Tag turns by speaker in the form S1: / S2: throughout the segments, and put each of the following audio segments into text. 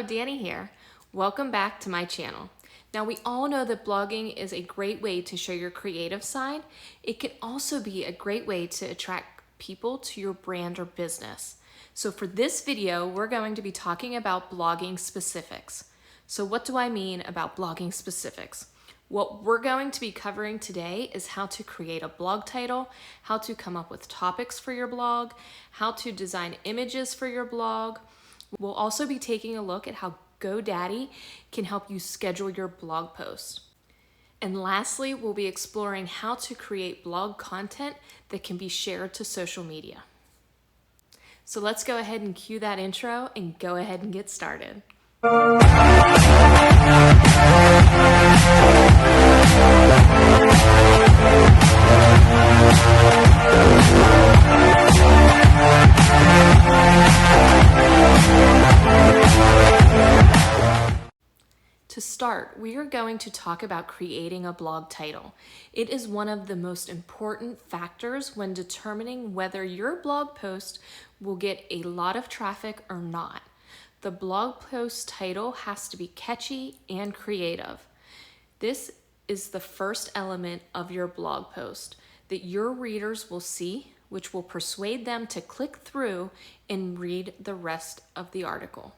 S1: Danny here. Welcome back to my channel. Now we all know that blogging is a great way to show your creative side. It can also be a great way to attract people to your brand or business. So for this video, we're going to be talking about blogging specifics. So what do I mean about blogging specifics? What we're going to be covering today is how to create a blog title, how to come up with topics for your blog, how to design images for your blog. We'll also be taking a look at how GoDaddy can help you schedule your blog post. And lastly, we'll be exploring how to create blog content that can be shared to social media. So let's go ahead and cue that intro and go ahead and get started. To start, we are going to talk about creating a blog title. It is one of the most important factors when determining whether your blog post will get a lot of traffic or not. The blog post title has to be catchy and creative. This is the first element of your blog post that your readers will see, which will persuade them to click through and read the rest of the article.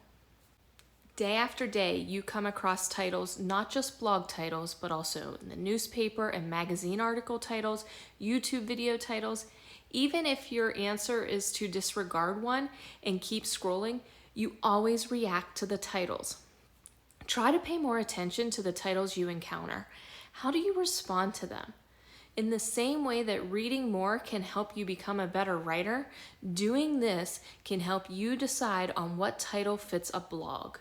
S1: Day after day, you come across titles, not just blog titles, but also in the newspaper and magazine article titles, YouTube video titles. Even if your answer is to disregard one and keep scrolling, you always react to the titles. Try to pay more attention to the titles you encounter. How do you respond to them? In the same way that reading more can help you become a better writer, doing this can help you decide on what title fits a blog.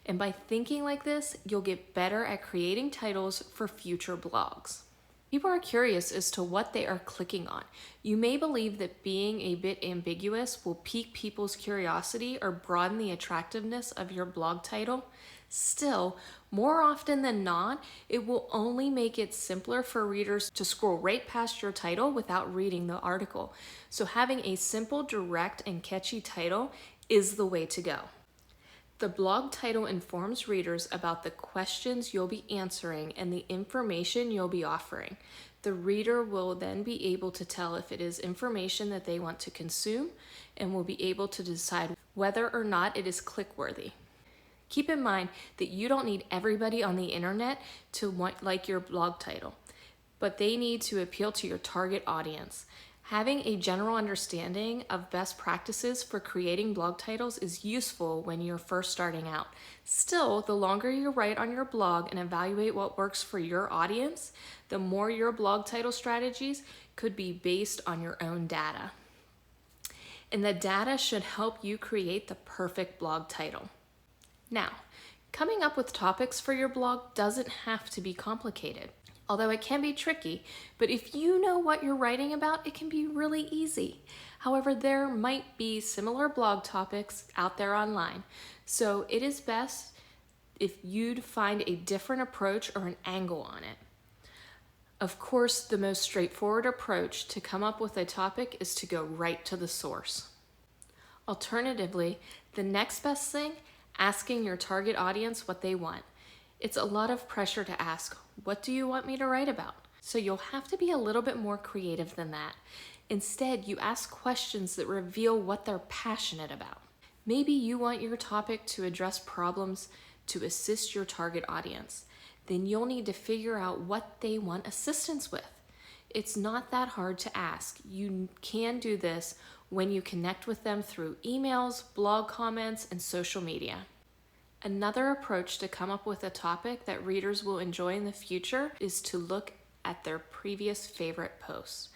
S1: And by thinking like this, you'll get better at creating titles for future blogs. People are curious as to what they are clicking on. You may believe that being a bit ambiguous will pique people's curiosity or broaden the attractiveness of your blog title. Still, more often than not, it will only make it simpler for readers to scroll right past your title without reading the article. So having a simple, direct, and catchy title is the way to go. The blog title informs readers about the questions you'll be answering and the information you'll be offering. The reader will then be able to tell if it is information that they want to consume and will be able to decide whether or not it is click-worthy. Keep in mind that you don't need everybody on the internet to like your blog title, but they need to appeal to your target audience. Having a general understanding of best practices for creating blog titles is useful when you're first starting out. Still, the longer you write on your blog and evaluate what works for your audience, the more your blog title strategies could be based on your own data. And the data should help you create the perfect blog title. Now, coming up with topics for your blog doesn't have to be complicated. Although it can be tricky, but if you know what you're writing about, it can be really easy. However, there might be similar blog topics out there online, so it is best if you'd find a different approach or an angle on it. Of course, the most straightforward approach to come up with a topic is to go right to the source. Alternatively, the next best thing, asking your target audience what they want. It's a lot of pressure to ask, what do you want me to write about? So you'll have to be a little bit more creative than that. Instead, you ask questions that reveal what they're passionate about. Maybe you want your topic to address problems to assist your target audience. Then you'll need to figure out what they want assistance with. It's not that hard to ask. You can do this when you connect with them through emails, blog comments, and social media. Another approach to come up with a topic that readers will enjoy in the future is to look at their previous favorite posts.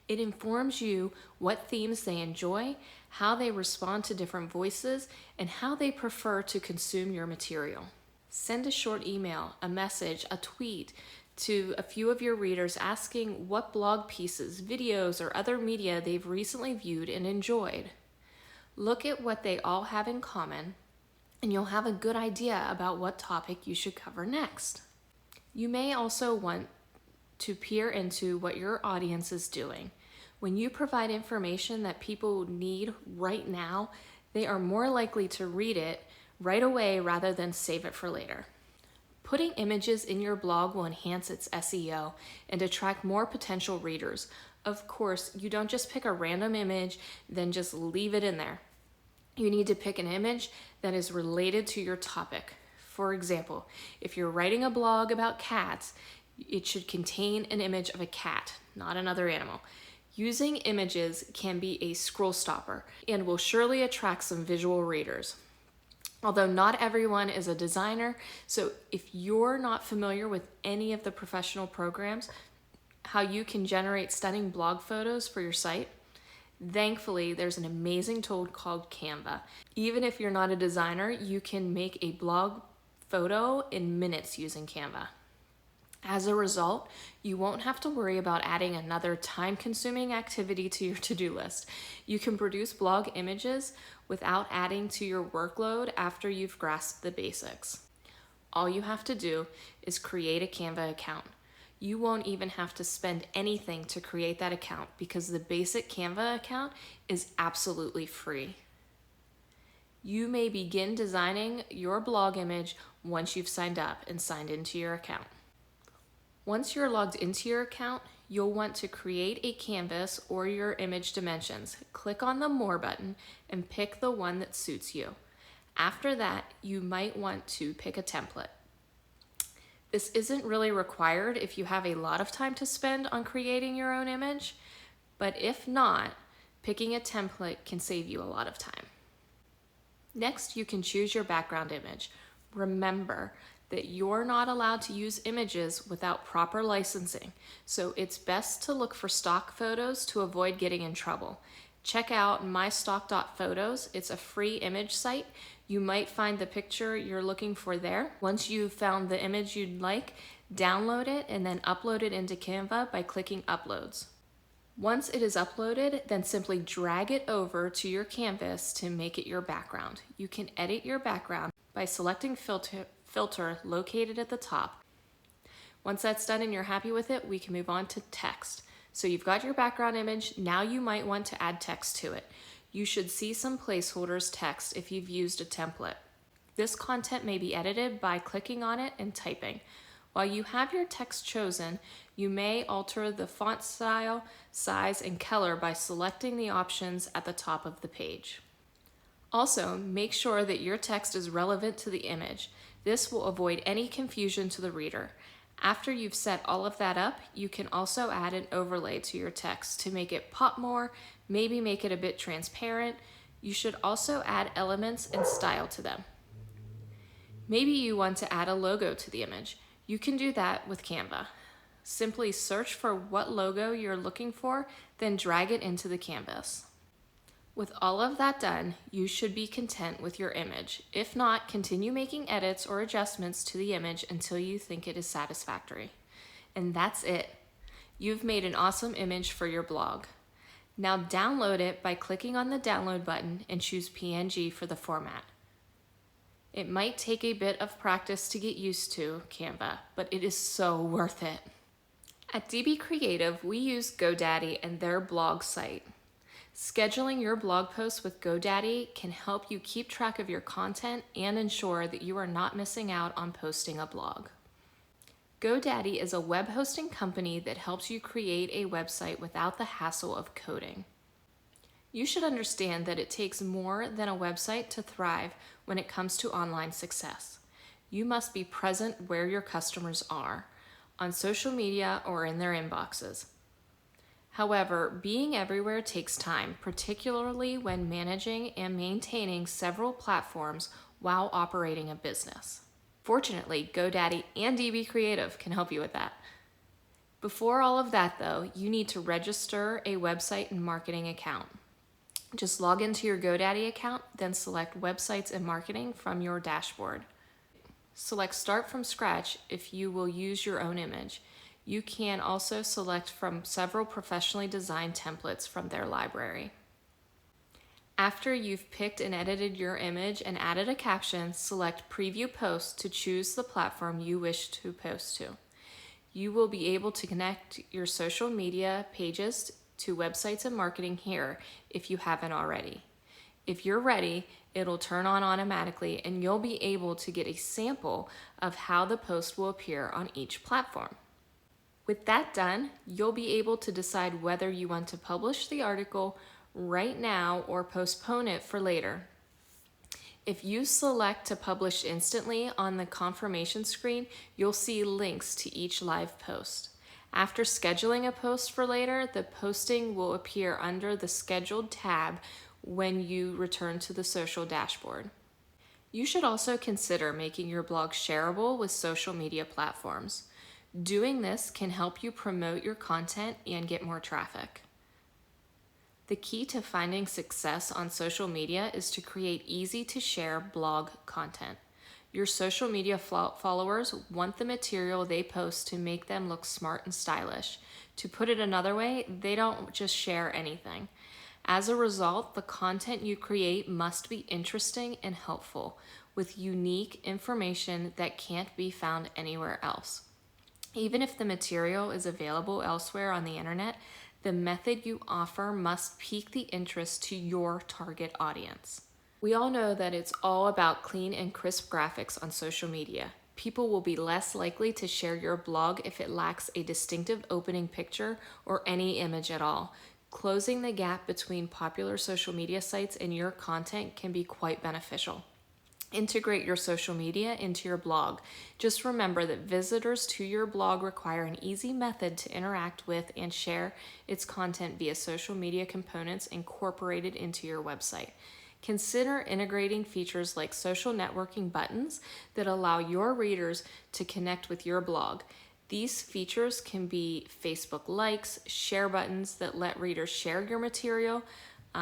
S1: It informs you what themes they enjoy, how they respond to different voices, and how they prefer to consume your material. Send a short email, a message, a tweet to a few of your readers asking what blog pieces, videos, or other media they've recently viewed and enjoyed. Look at what they all have in common, and you'll have a good idea about what topic you should cover next. You may also want to peer into what your audience is doing. When you provide information that people need right now, they are more likely to read it right away rather than save it for later. Putting images in your blog will enhance its SEO and attract more potential readers. Of course, you don't just pick a random image, then just leave it in there. You need to pick an image that is related to your topic. For example, if you're writing a blog about cats, it should contain an image of a cat, not another animal. Using images can be a scroll stopper and will surely attract some visual readers. Although not everyone is a designer, so if you're not familiar with any of the professional programs, how you can generate stunning blog photos for your site, thankfully there's an amazing tool called Canva. Even if you're not a designer, you can make a blog photo in minutes using Canva. As a result, you won't have to worry about adding another time-consuming activity to your to-do list. You can produce blog images without adding to your workload after you've grasped the basics. All you have to do is create a Canva account. You won't even have to spend anything to create that account because the basic Canva account is absolutely free. You may begin designing your blog image once you've signed up and signed into your account. Once you're logged into your account, you'll want to create a canvas or your image dimensions. Click on the More button and pick the one that suits you. After that, you might want to pick a template. This isn't really required if you have a lot of time to spend on creating your own image, but if not, picking a template can save you a lot of time. Next, you can choose your background image. Remember that you're not allowed to use images without proper licensing, so it's best to look for stock photos to avoid getting in trouble. Check out mystock.photos. It's a free image site. You might find the picture you're looking for there. Once you've found the image you'd like, download it and then upload it into Canva by clicking Uploads. Once it is uploaded, then simply drag it over to your canvas to make it your background. You can edit your background by selecting filter located at the top. Once that's done and you're happy with it, we can move on to text. So you've got your background image, now you might want to add text to it. You should see some placeholders text if you've used a template. This content may be edited by clicking on it and typing. While you have your text chosen, you may alter the font style, size, and color by selecting the options at the top of the page. Also, make sure that your text is relevant to the image. This will avoid any confusion to the reader. After you've set all of that up, you can also add an overlay to your text to make it pop more, maybe make it a bit transparent. You should also add elements and style to them. Maybe you want to add a logo to the image. You can do that with Canva. Simply search for what logo you're looking for, then drag it into the canvas. With all of that done, you should be content with your image. If not, continue making edits or adjustments to the image until you think it is satisfactory. And that's it. You've made an awesome image for your blog. Now download it by clicking on the download button and choose PNG for the format. It might take a bit of practice to get used to Canva, but it is so worth it. At DB Creative, we use GoDaddy and their blog site. Scheduling your blog posts with GoDaddy can help you keep track of your content and ensure that you are not missing out on posting a blog. GoDaddy is a web hosting company that helps you create a website without the hassle of coding. You should understand that it takes more than a website to thrive when it comes to online success. You must be present where your customers are, on social media or in their inboxes. However, being everywhere takes time, particularly when managing and maintaining several platforms while operating a business. Fortunately, GoDaddy and DB Creative can help you with that. Before all of that though, you need to register a website and marketing account. Just log into your GoDaddy account, then select Websites and Marketing from your dashboard. Select Start from Scratch if you will use your own image. You can also select from several professionally designed templates from their library. After you've picked and edited your image and added a caption, select Preview Post to choose the platform you wish to post to. You will be able to connect your social media pages to Websites and Marketing here if you haven't already. If you're ready, it'll turn on automatically and you'll be able to get a sample of how the post will appear on each platform. With that done, you'll be able to decide whether you want to publish the article right now or postpone it for later. If you select to publish instantly on the confirmation screen, you'll see links to each live post. After scheduling a post for later, the posting will appear under the Scheduled tab when you return to the social dashboard. You should also consider making your blog shareable with social media platforms. Doing this can help you promote your content and get more traffic. The key to finding success on social media is to create easy-to-share blog content. Your social media followers want the material they post to make them look smart and stylish. To put it another way, they don't just share anything. As a result, the content you create must be interesting and helpful, with unique information that can't be found anywhere else. Even if the material is available elsewhere on the internet, the method you offer must pique the interest to your target audience. We all know that it's all about clean and crisp graphics on social media. People will be less likely to share your blog if it lacks a distinctive opening picture or any image at all. Closing the gap between popular social media sites and your content can be quite beneficial. Integrate your social media into your blog. Just remember that visitors to your blog require an easy method to interact with and share its content via social media components incorporated into your website. Consider integrating features like social networking buttons that allow your readers to connect with your blog. These features can be Facebook likes, share buttons that let readers share your material,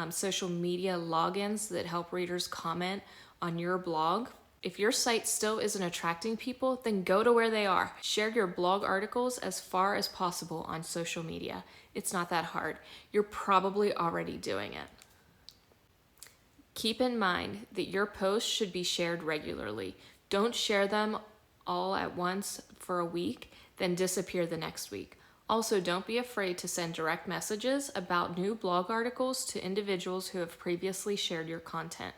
S1: social media logins that help readers comment on your blog. If your site still isn't attracting people, then go to where they are. Share your blog articles as far as possible on social media. It's not that hard. You're probably already doing it. Keep in mind that your posts should be shared regularly. Don't share them all at once for a week, then disappear the next week. Also, don't be afraid to send direct messages about new blog articles to individuals who have previously shared your content,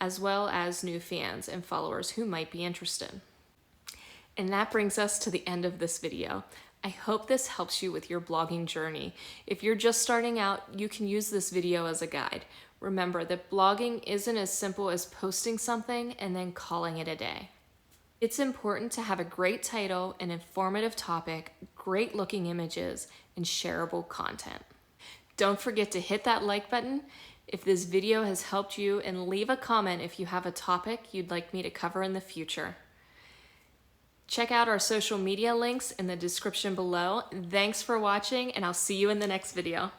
S1: as well as new fans and followers who might be interested. And that brings us to the end of this video. I hope this helps you with your blogging journey. If you're just starting out, you can use this video as a guide. Remember that blogging isn't as simple as posting something and then calling it a day. It's important to have a great title, an informative topic, great looking images, and shareable content. Don't forget to hit that like button if this video has helped you, and leave a comment if you have a topic you'd like me to cover in the future. Check out our social media links in the description below. Thanks for watching, and I'll see you in the next video.